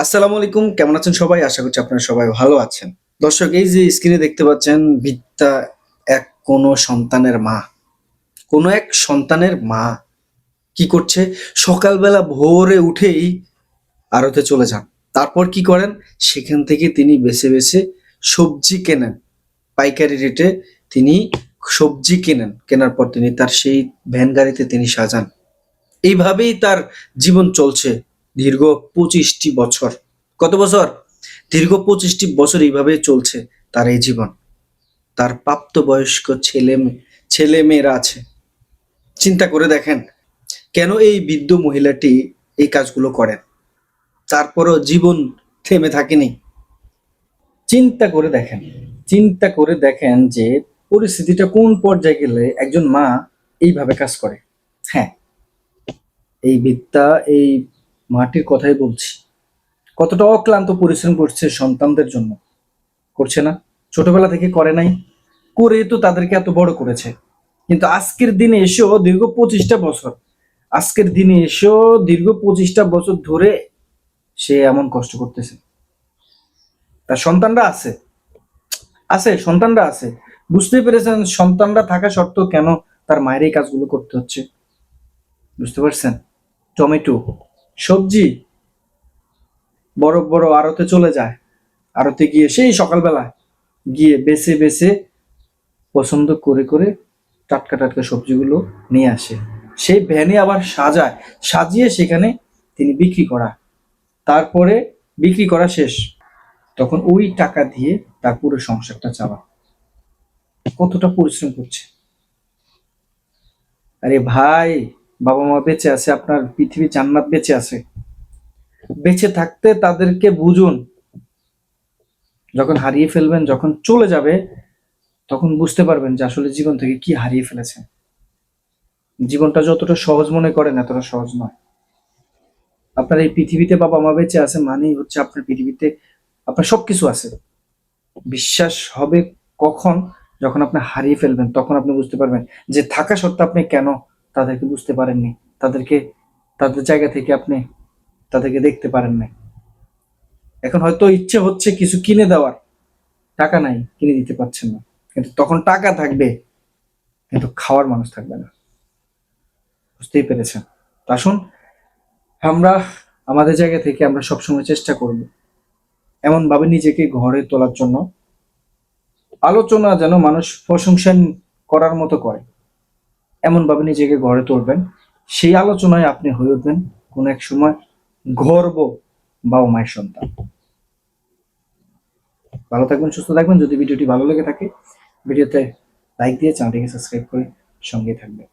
আসসালামু আলাইকুম, কেমন আছেন সবাই? আশা করছি আপনারা সবাই ভালো আছেন। দর্শক, এই যে স্ক্রিনে দেখতে পাচ্ছেন, বিদ্যা এক কোনো সন্তানের মা। কোনো এক সন্তানের মা কি করছে? সকালবেলা ভোরে উঠেই আড়তে চলে যান। তারপর কি করেন? সেখান থেকে তিনি বেছে বেছে সবজি কেনেন। পাইকারি রেটে তিনি সবজি কেনেন। কেনার পর তিনি তার সেই ভ্যান গাড়িতে তিনি সাজান। এইভাবেই তার জীবন চলছে দীর্ঘ ২৫টি বছর। কত বছর? দীর্ঘ ২৫টি বছর এইভাবেই চলছে তার এই জীবন। তার প্রাপ্তবয়স্ক ছেলে মেয়েরা আছে। চিন্তা করে দেখেন, কেন এই বৃদ্ধ মহিলাটি এই কাজগুলো করেন? তারপরও জীবন থেমে থাকেনি। চিন্তা করে দেখেন, চিন্তা করে দেখেন যে পরিস্থিতিটা কোন পর্যায়ে গেলে একজন মা এইভাবে কাজ করে। হ্যাঁ, এই বিদ্যা এই মাটির কথাই বলছি। কতটা অক্লান্ত পরিশ্রম করছে সন্তানদের জন্য, করছে না? ছোটবেলা থেকে করে নাই? করে তো তাদেরকে এত বড় করেছে। কিন্তু আজকের দিনে এসেও দীর্ঘ ২৫টা বছর, আজকের দিনে এসেও দীর্ঘ ২৫টা বছর ধরে সে এমন কষ্ট করতেছে। তার সন্তানরা আছে, সন্তানরা আছে। বুঝতেই পেরেছেন সন্তানরা থাকা সত্ত্বেও কেন তার মায়ের এই কাজগুলো করতে হচ্ছে? বুঝতে পারছেন? টমেটো, সবজি বড় বড় আড়তে চলে যায়। আড়তে গিয়ে সেই সকালবেলা গিয়ে বেছে বেছে পছন্দ করে করে টাটকা টাটকা সবজিগুলো নিয়ে আসে। সেই ভ্যানে আবার সাজায়, সাজিয়ে সেখানে তিনি বিক্রি করা। তারপরে বিক্রি করা শেষ, তখন ওই টাকা দিয়ে তার পুরো সংসারটা চালা। কতটা পরিশ্রম করছে! আরে ভাই, বাবা মা বেঁচে আছে, আপনার পৃথিবী জান্নাত বেঁচে আছে। বেঁচে থাকতে তাদেরকে বুঝুন। যখন হারিয়ে ফেলবেন, যখন চলে যাবে, তখন বুঝতে পারবেন যে আসলে জীবন থেকে কি হারিয়ে ফেলেছে। জীবনটা যতটা সহজ মনে করেন এতটা সহজ নয়। আপনার এই পৃথিবীতে বাবা মা বেঁচে আছে মানেই হচ্ছে আপনার পৃথিবীতে আপনার সবকিছু আছে। বিশ্বাস হবে কখন? যখন আপনি হারিয়ে ফেলবেন, তখন আপনি বুঝতে পারবেন যে থাকা সত্ত্বেও আপনি কেন তাদেরকে বুঝতে পারেননি, তাদেরকে তাদের জায়গা থেকে আপনি তাদেরকে দেখতে পারেন নাই। এখন হয়তো ইচ্ছে হচ্ছে কিছু কিনে দেওয়ার, টাকা নাই, কিনে দিতে পারছেন না। কিন্তু তখন টাকা থাকবে, কিন্তু খাওয়ার মানুষ থাকবে না। বুঝতেই পেরেছেন? তো আসুন, আমরা আমাদের জায়গা থেকে আমরা সবসময় চেষ্টা করব এমন ভাবে নিজেকে ঘরে তোলার জন্য, আলোচনা যেন মানুষ প্রশংসা করার মতো করে, এমন ভাবে নিজেকে গড়ে তুলবেন। সেই আলোচনায় আপনি হয়ে উঠবেন কোন এক সময় গর্ব বাবা মায়ের সন্তান। ভালো থাকবেন, সুস্থ থাকবেন। যদি ভিডিওটি ভালো লেগে থাকে, ভিডিওতে লাইক দিয়ে চ্যানেলটিকে সাবস্ক্রাইব করে সঙ্গে থাকবেন।